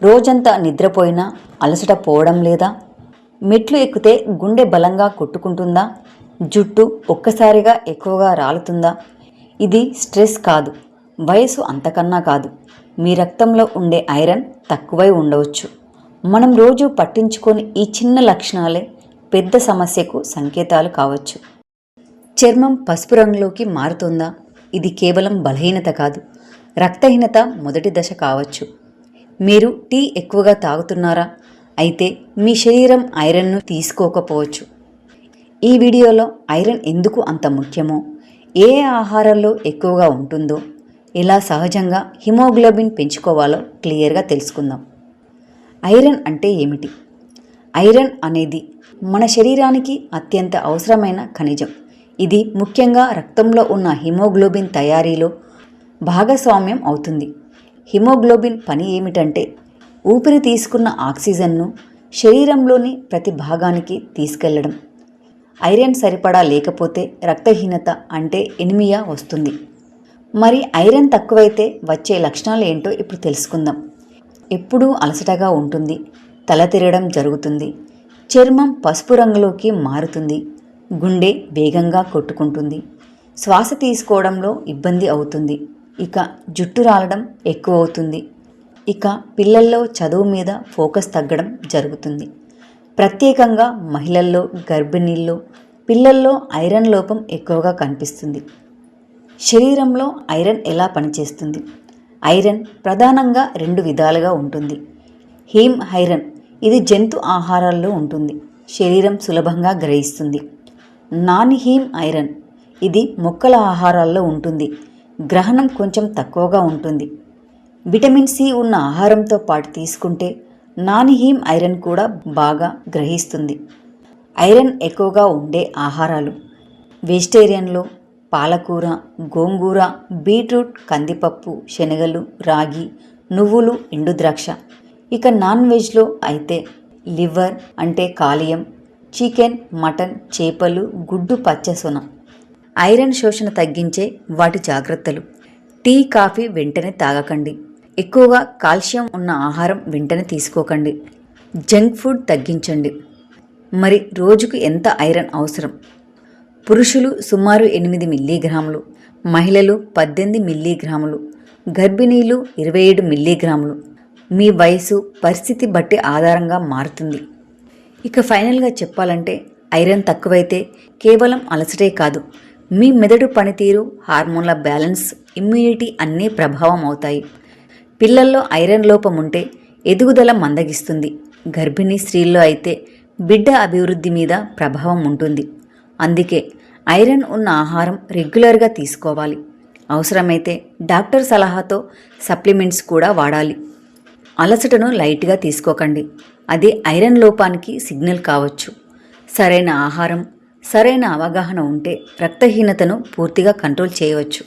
రోజంతా నిద్రపోయినా అలసట పోవడం లేదా? మెట్లు ఎక్కితే గుండె బలంగా కొట్టుకుంటుందా? జుట్టు ఒక్కసారిగా ఎక్కువగా రాలుతుందా? ఇది స్ట్రెస్ కాదు, వయసు అంతకన్నా కాదు. మీ రక్తంలో ఉండే ఐరన్ తక్కువై ఉండవచ్చు. మనం రోజు పట్టించుకొని ఈ చిన్న లక్షణాలే పెద్ద సమస్యకు సంకేతాలు కావచ్చు. చర్మం పసుపు రంగులోకి మారుతుందా? ఇది కేవలం బలహీనత కాదు, రక్తహీనత మొదటి దశ కావచ్చు. మీరు టీ ఎక్కువగా తాగుతున్నారా? అయితే మీ శరీరం ఐరన్ను తీసుకోకపోవచ్చు. ఈ వీడియోలో ఐరన్ ఎందుకు అంత ముఖ్యమో, ఏ ఆహారాల్లో ఎక్కువగా ఉంటుందో, ఎలా సహజంగా హిమోగ్లోబిన్ పెంచుకోవాలో క్లియర్గా తెలుసుకుందాం. ఐరన్ అంటే ఏమిటి? ఐరన్ అనేది మన శరీరానికి అత్యంత అవసరమైన ఖనిజం. ఇది ముఖ్యంగా రక్తంలో ఉన్న హిమోగ్లోబిన్ తయారీలో భాగస్వామ్యం అవుతుంది. హిమోగ్లోబిన్ పని ఏమిటంటే ఊపిరి తీసుకున్న ఆక్సిజన్ను శరీరంలోని ప్రతి భాగానికి తీసుకెళ్లడం. ఐరన్ సరిపడా లేకపోతే రక్తహీనత అంటే ఎనిమియా వస్తుంది. మరి ఐరన్ తక్కువైతే వచ్చే లక్షణాలు ఏంటో ఇప్పుడు తెలుసుకుందాం. ఎప్పుడూ అలసటగా ఉంటుంది, తల తిరగడం జరుగుతుంది, చర్మం పసుపు రంగులోకి మారుతుంది, గుండె వేగంగా కొట్టుకుంటుంది, శ్వాస తీసుకోవడంలో ఇబ్బంది అవుతుంది, ఇక జుట్టు రాలడం ఎక్కువ అవుతుంది, ఇక పిల్లల్లో చదువు మీద ఫోకస్ తగ్గడం జరుగుతుంది. ప్రత్యేకంగా మహిళల్లో, గర్భిణీల్లో, పిల్లల్లో ఐరన్ లోపం ఎక్కువగా కనిపిస్తుంది. శరీరంలో ఐరన్ ఎలా పనిచేస్తుంది? ఐరన్ ప్రధానంగా 2 విధాలుగా ఉంటుంది. హీమ్ ఐరన్, ఇది జంతు ఆహారాల్లో ఉంటుంది, శరీరం సులభంగా గ్రహిస్తుంది. నాన్ హీమ్ ఐరన్, ఇది మొక్కల ఆహారాల్లో ఉంటుంది, గ్రహణం కొంచెం తక్కువగా ఉంటుంది. విటమిన్ సి ఉన్న ఆహారంతో పాటు తీసుకుంటే నాన్ హీమ్ ఐరన్ కూడా బాగా గ్రహిస్తుంది. ఐరన్ ఎక్కువగా ఉండే ఆహారాలు: వెజిటేరియన్లో పాలకూర, గోంగూర, బీట్రూట్, కందిపప్పు, శనగలు, రాగి, నువ్వులు, ఎండుద్రాక్ష. ఇక నాన్ వెజ్లో అయితే లివర్ అంటే కాలియం, చికెన్, మటన్, చేపలు, గుడ్డు, పచ్చసొన. ఐరన్ శోషణ తగ్గించే వాటి జాగ్రత్తలు: టీ, కాఫీ వెంటనే తాగకండి, ఎక్కువగా కాల్షియం ఉన్న ఆహారం వెంటనే తీసుకోకండి, జంక్ ఫుడ్ తగ్గించండి. మరి రోజుకు ఎంత ఐరన్ అవసరం? పురుషులు సుమారు 8 మిల్లీగ్రాములు, మహిళలు 18 మిల్లీగ్రాములు, గర్భిణీలు 27 మిల్లీగ్రాములు. మీ వయసు, పరిస్థితి బట్టి ఆధారంగా మారుతుంది. ఇక ఫైనల్గా చెప్పాలంటే ఐరన్ తక్కువైతే కేవలం అలసటే కాదు, మీ మెదడు పనితీరు, హార్మోన్ల బ్యాలెన్స్, ఇమ్యూనిటీ అన్నీ ప్రభావం అవుతాయి. పిల్లల్లో ఐరన్ లోపం ఉంటే ఎదుగుదల మందగిస్తుంది. గర్భిణీ స్త్రీల్లో అయితే బిడ్డ అభివృద్ధి మీద ప్రభావం ఉంటుంది. అందుకే ఐరన్ ఉన్న ఆహారం రెగ్యులర్గా తీసుకోవాలి. అవసరమైతే డాక్టర్ సలహాతో సప్లిమెంట్స్ కూడా వాడాలి. అలసటను లైట్గా తీసుకోకండి, అది ఐరన్ లోపానికి సిగ్నల్ కావచ్చు. సరైన ఆహారం, సరైన అవగాహన ఉంటే రక్తహీనతను పూర్తిగా కంట్రోల్ చేయవచ్చు.